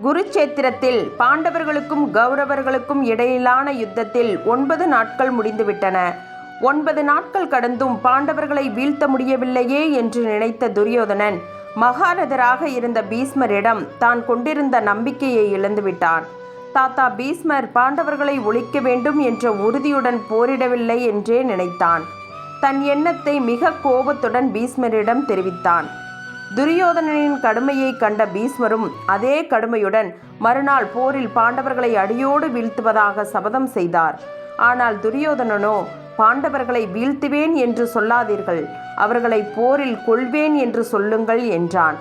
குருச்சேத்திரத்தில் பாண்டவர்களுக்கும் கௌரவர்களுக்கும் இடையிலான யுத்தத்தில் 9 நாட்கள் முடிந்துவிட்டன. 9 நாட்கள் கடந்தும் பாண்டவர்களை வீழ்த்த முடியவில்லையே என்று நினைத்த துரியோதனன் மகாரதராக இருந்த பீஷ்மரிடம் தான் கொண்டிருந்த நம்பிக்கையை இழந்துவிட்டான். தாத்தா பீஷ்மர் பாண்டவர்களை ஒழிக்க வேண்டும் என்ற உறுதியுடன் போரிடவில்லை என்றே நினைத்தான். தன் எண்ணத்தை மிக கோபத்துடன் பீஷ்மரிடம் தெரிவித்தான். துரியோதனனின் கடுமையை கண்ட பீஷ்மரும் அதே கடுமையுடன் மறுநாள் போரில் பாண்டவர்களை அடியோடு வீழ்த்துவதாக சபதம் செய்தார். ஆனால் துரியோதனனோ, பாண்டவர்களை வீழ்த்துவேன் என்று சொல்லாதீர்கள், அவர்களை போரில் கொல்வேன் என்று சொல்லுங்கள் என்றான்.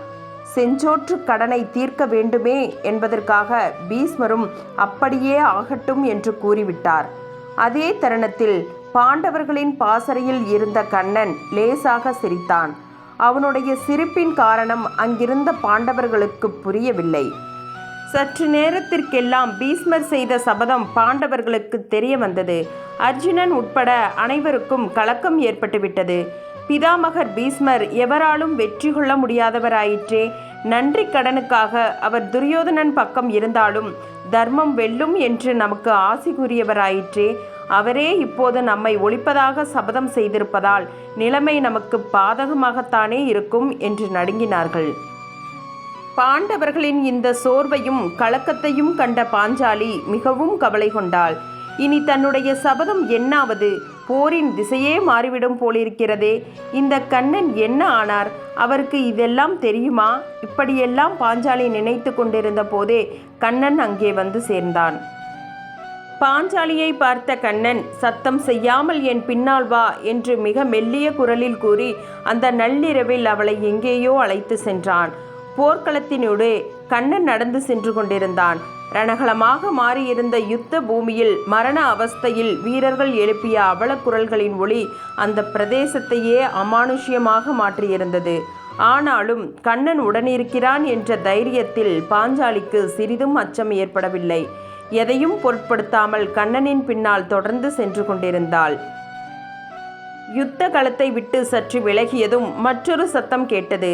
செஞ்சோற்று கடனை தீர்க்க வேண்டுமே என்பதற்காக பீஷ்மரும் அப்படியே ஆகட்டும் என்று கூறிவிட்டார். அதே தருணத்தில் பாண்டவர்களின் பாசறையில் இருந்த கண்ணன் லேசாக சிரித்தான். அவனுடைய சிரிப்பின் காரணம் அங்கிருந்த பாண்டவர்களுக்கு புரியவில்லை. சற்று நேரத்திற்கெல்லாம் பீஷ்மர் செய்த சபதம் பாண்டவர்களுக்கு தெரிய வந்தது. அர்ஜுனன் உட்பட அனைவருக்கும் கலக்கம் ஏற்பட்டுவிட்டது. பிதாமகர் பீஷ்மர் எவராலும் வெற்றி கொள்ள முடியாதவராயிற்றே. நன்றி கடனுக்காக அவர் துரியோதனன் பக்கம் இருந்தாலும் தர்மம் வெல்லும் என்று நமக்கு ஆசி கூறியவராயிற்றே. அவரே இப்போது நம்மை ஒழிப்பதாக சபதம் செய்திருப்பதால் நிலைமை நமக்கு பாதகமாகத்தானே இருக்கும் என்று நடுங்கினார்கள். பாண்டவர்களின் இந்த சோர்வையும் கலக்கத்தையும் கண்ட பாஞ்சாலி மிகவும் கவலை கொண்டாள். இனி தன்னுடைய சபதம் என்னாவது? போரின் திசையே மாறிவிடும் போலிருக்கிறதே. இந்த கண்ணன் என்ன ஆனார்? அவருக்கு இதெல்லாம் தெரியுமா? இப்படியெல்லாம் பாஞ்சாலி நினைத்து கொண்டிருந்த போதே கண்ணன் அங்கே வந்து சேர்ந்தான். பாஞ்சாலியை பார்த்த கண்ணன், சத்தம் செய்யாமல் என் பின்னால் வா என்று மிக மெல்லிய குரலில் கூறி அந்த நள்ளிரவில் அவளை எங்கேயோ அழைத்து சென்றான். போர்க்களத்தினூடே கண்ணன் நடந்து சென்று கொண்டிருந்தான். ரணகளமாக மாறியிருந்த யுத்த பூமியில் மரண அவஸ்தையில் வீரர்கள் எழுப்பிய அவல குரல்களின் ஒளி அந்த பிரதேசத்தையே அமானுஷ்யமாக மாற்றியிருந்தது. ஆனாலும் கண்ணன் உடனிருக்கிறான் என்ற தைரியத்தில் பாஞ்சாலிக்கு சிறிதும் அச்சம் ஏற்படவில்லை. எதையும் பொருட்படுத்தாமல் கண்ணனின் பின்னால் தொடர்ந்து சென்று கொண்டிருந்தாள். யுத்த களத்தை விட்டு சற்று விலகியதும் மற்றொரு சத்தம் கேட்டது.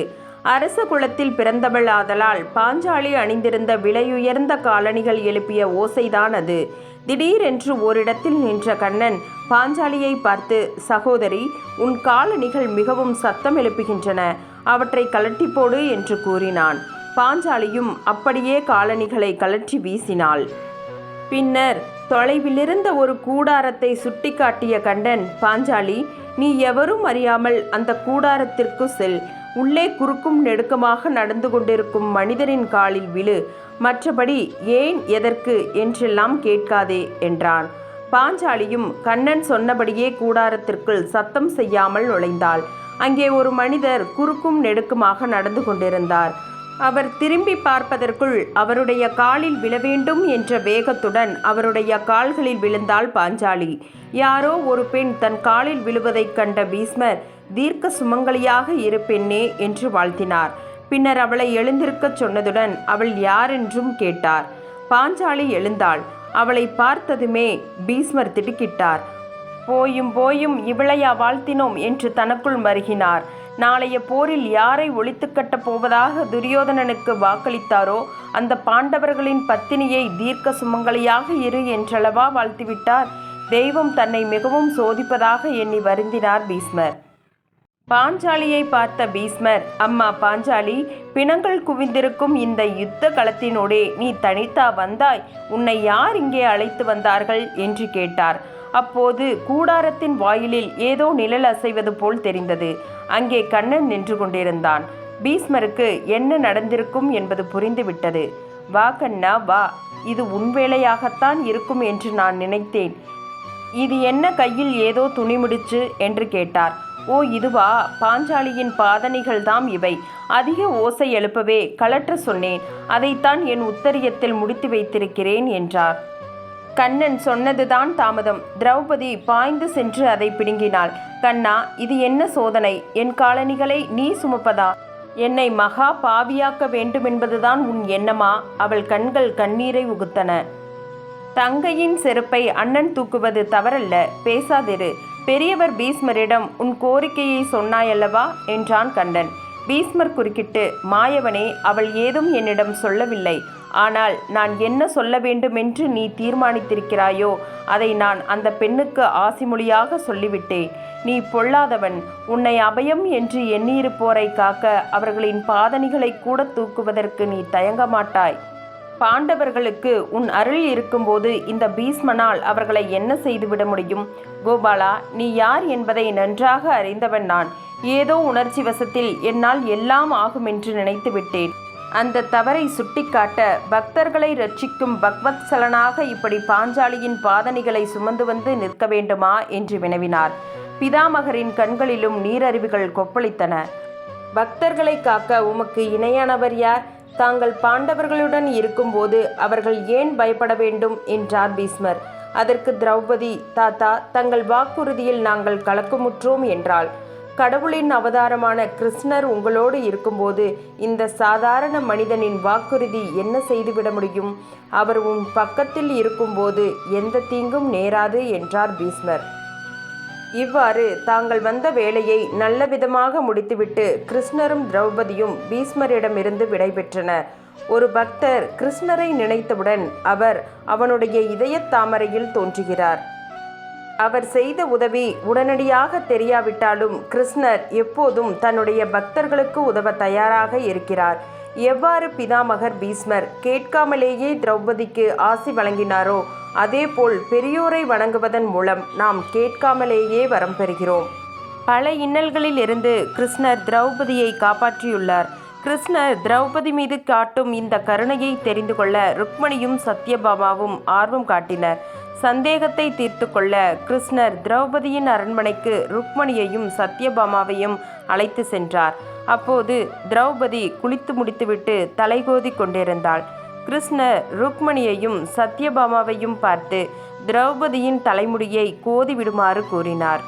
அரச குலத்தில் பிறந்தவள் ஆதலால் பாஞ்சாலி அணிந்திருந்த விலையுயர்ந்த காலணிகள் எழுப்பிய ஓசைதான் அது. திடீரென்று ஓரிடத்தில் நின்ற கண்ணன் பாஞ்சாலியை பார்த்து, சகோதரி, உன் காலணிகள் மிகவும் சத்தம் எழுப்புகின்றன, அவற்றை கலட்டி போடு என்று கூறினான். பாஞ்சாலியும் அப்படியே காலணிகளை கலற்றி வீசினாள். பின்னர் தொலைவிலிருந்த ஒரு கூடாரத்தை சுட்டிக்காட்டிய கண்ணன், பாஞ்சாலி, நீ எவரும் அறியாமல் அந்த கூடாரத்திற்கு செல். உள்ளே குறுக்கும் நெடுக்கமாக நடந்து கொண்டிருக்கும் மனிதரின் காலில் விழு. மற்றபடி ஏன், எதற்கு என்றெல்லாம் கேட்காதே என்றான். பாஞ்சாலியும் கண்ணன் சொன்னபடியே கூடாரத்திற்குள் சத்தம் செய்யாமல் நுழைந்தாள். அங்கே ஒரு மனிதர் குறுக்கும் நெடுக்குமாக நடந்து கொண்டிருந்தார். அவர் திரும்பி பார்ப்பதற்குள் அவருடைய காலில் விழ வேண்டும் என்ற வேகத்துடன் அவருடைய கால்களில் விழுந்தாள் பாஞ்சாலி. யாரோ ஒரு பெண் தன் காலில் விழுவதைக் கண்ட பீஷ்மர், தீர்க்க சுமங்கலியாக இரு பெண்ணே என்று வாழ்த்தினார். பின்னர் அவளை எழுந்திருக்கச் சொன்னதுடன் அவள் யாரென்றும் கேட்டார். பாஞ்சாலி எழுந்தாள். அவளை பார்த்ததுமே பீஷ்மர் திடுக்கிட்டார். போயும் போயும் இவளையா வாழ்த்தினோம் என்று தனக்குள் மருகினார். நாளைய போரில் யாரை ஒழித்து கட்டப் போவதாக துரியோதனனுக்கு வாக்களித்தாரோ அந்த பாண்டவர்களின் பத்தினியை தீர்க்க சுமங்கலியாக இரு என்றளவா வாழ்த்திவிட்டார். தெய்வம் தன்னை மிகவும் சோதிப்பதாக எண்ணி வருந்தினார் பீஷ்மர். பாஞ்சாலியை பார்த்த பீஷ்மர், அம்மா பாஞ்சாலி, பிணங்கள் குவிந்திருக்கும் இந்த யுத்த களத்தினோடே நீ தனித்தா வந்தாய்? உன்னை யார் இங்கே அழைத்து வந்தார்கள் என்று கேட்டார். அப்போது கூடாரத்தின் வாயிலில் ஏதோ நிழல் அசைவது போல் தெரிந்தது. அங்கே கண்ணன் நின்று கொண்டிருந்தான். பீஷ்மருக்கு என்ன நடந்திருக்கும் என்பது புரிந்துவிட்டது. வா கண்ணா வா, இது உன் வேலையாகத்தான் இருக்கும் என்று நான் நினைத்தேன். இது என்ன கையில் ஏதோ துணி முடிச்சு என்று கேட்டார். ஓ, இதுவா? பாஞ்சாலியின் பாதணிகள்தாம் இவை. அதிக ஓசை எழுப்பவே கலற்ற சொன்னேன். அதைத்தான் என் உத்தரியத்தில் முடித்து வைத்திருக்கிறேன் என்றார். கண்ணன் சொன்னதுதான் தாமதம். திரௌபதி பாய்ந்து சென்று அதை பிடுங்கினாள். கண்ணா, இது என்ன சோதனை? என் காலணிகளை நீ சுமப்பதா? என்னை மகா பாவியாக்க வேண்டுமென்பதுதான் உன் எண்ணமா? அவள் கண்கள் கண்ணீரை உகுத்தன. தங்கையின் செருப்பை அண்ணன் தூக்குவது தவறல்ல, பேசாதிரு. பெரியவர் பீஷ்மரிடம் உன் கோரிக்கையை சொன்னாயல்லவா என்றான் கண்ணன். பீஷ்மர் குறுக்கிட்டு, மாயவனே, அவள் ஏதும் என்னிடம் சொல்லவில்லை. ஆனால் நான் என்ன சொல்ல வேண்டுமென்று நீ தீர்மானித்திருக்கிறாயோ அதை நான் அந்த பெண்ணுக்கு ஆசிமொழியாக சொல்லிவிட்டேன். நீ பொல்லாதவன். உன்னை அபயம் என்று எண்ணியிருப்போரை காக்க அவர்களின் பாதணிகளை கூட தூக்குவதற்கு நீ தயங்க மாட்டாய். பாண்டவர்களுக்கு உன் அருள் இருக்கும்போது இந்த பீஷ்மனால் அவர்களை என்ன செய்துவிட முடியும்? கோபாலா, நீ யார் என்பதை நன்றாக அறிந்தவன் நான். ஏதோ உணர்ச்சி வசத்தில் என்னால் எல்லாம் ஆகுமென்று நினைத்து விட்டேன். அந்த தவறை சுட்டிக்காட்ட பக்தர்களை ரட்சிக்கும் பக்வத்சலனாக இப்படி பாஞ்சாலியின் பாதணிகளை சுமந்து வந்து நிற்க வேண்டுமா என்று வினவினார். பிதாமகரின் கண்களிலும் நீரருவிகள் கொப்பளித்தன. பக்தர்களை காக்க உமக்கு இணையானவர் யார்? தாங்கள் பாண்டவர்களுடன் இருக்கும்போது அவர்கள் ஏன் பயப்பட வேண்டும் என்றார் பீஷ்மர். அதற்கு திரௌபதி, தாத்தா, தங்கள் வாக்குறுதியில் நாங்கள் கலக்கமுற்றோம் என்றாள். கடவுளின் அவதாரமான கிருஷ்ணர் உங்களோடு இருக்கும்போது இந்த சாதாரண மனிதனின் வாக்குறுதி என்ன செய்துவிட முடியும்? அவர் உன் பக்கத்தில் இருக்கும்போது எந்த தீங்கும் நேராது என்றார் பீஷ்மர். இவ்வாறு தாங்கள் வந்த வேலையை நல்ல விதமாக முடித்துவிட்டு கிருஷ்ணரும் திரௌபதியும் பீஷ்மரிடமிருந்து விடைபெற்றனர். ஒரு பக்தர் கிருஷ்ணரை நினைத்தவுடன் அவர் அவனுடைய இதயத் தாமரையில் தோன்றுகிறார். அவர் செய்த உதவி உடனடியாக தெரியாவிட்டாலும் கிருஷ்ணர் எப்போதும் தன்னுடைய பக்தர்களுக்கு உதவ தயாராக இருக்கிறார். எவ்வாறு பிதாமகர் பீஷ்மர் கேட்காமலேயே திரௌபதிக்கு ஆசி வழங்கினாரோ அதேபோல் பெரியோரை வணங்குவதன் மூலம் நாம் கேட்காமலேயே வரம் பெறுகிறோம். பல இன்னல்களில் இருந்து கிருஷ்ணர் திரௌபதியை காப்பாற்றியுள்ளார். கிருஷ்ணர் திரௌபதி மீது காட்டும் இந்த கருணையை தெரிந்து கொள்ள ருக்மணியும் சத்யபாமாவும் ஆர்வம் காட்டினர். சந்தேகத்தை தீர்த்து கொள்ள கிருஷ்ணர் திரௌபதியின் அரண்மனைக்கு ருக்மணியையும் சத்யபாமாவையும் அழைத்து சென்றார். அப்போது திரௌபதி குளித்து முடித்துவிட்டு தலைகோதி கொண்டிருந்தாள். கிருஷ்ணர் ருக்மணியையும் சத்யபாமாவையும் பார்த்து திரௌபதியின் தலைமுடியை கோதிவிடுமாறு கூறினார்.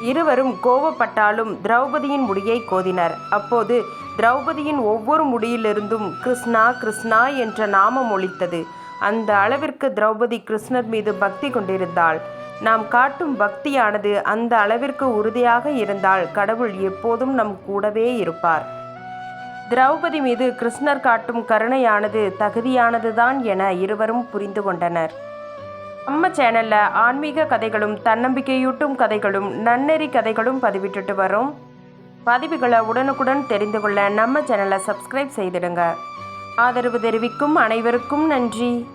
இருவரும் கோபப்பட்டாலும் திரௌபதியின் முடியை கோதினர். அப்போது திரௌபதியின் ஒவ்வொரு முடியிலிருந்தும் கிருஷ்ணா கிருஷ்ணா என்ற நாமம் ஒலித்தது. அந்த அளவிற்கு திரௌபதி கிருஷ்ணர் மீது பக்தி கொண்டிருந்தாள். நாம் காட்டும் பக்தியானது அந்த அளவிற்கு உறுதியாக இருந்தால் கடவுள் எப்போதும் நம் கூடவே இருப்பார். திரௌபதி மீது கிருஷ்ணர் காட்டும் கருணையானது தகுதியானதுதான் என இருவரும் புரிந்து கொண்டனர். நம்ம சேனலில் ஆன்மீக கதைகளும் தன்னம்பிக்கையூட்டும் கதைகளும் நன்னெறி கதைகளும் பதிவிட்டுட்டு வரோம். பதிவுகளை உடனுக்குடன் தெரிந்து கொள்ள நம்ம சேனலை சப்ஸ்கிரைப் செய்திடுங்க. ஆதரவு தெரிவிக்கும் அனைவருக்கும் நன்றி.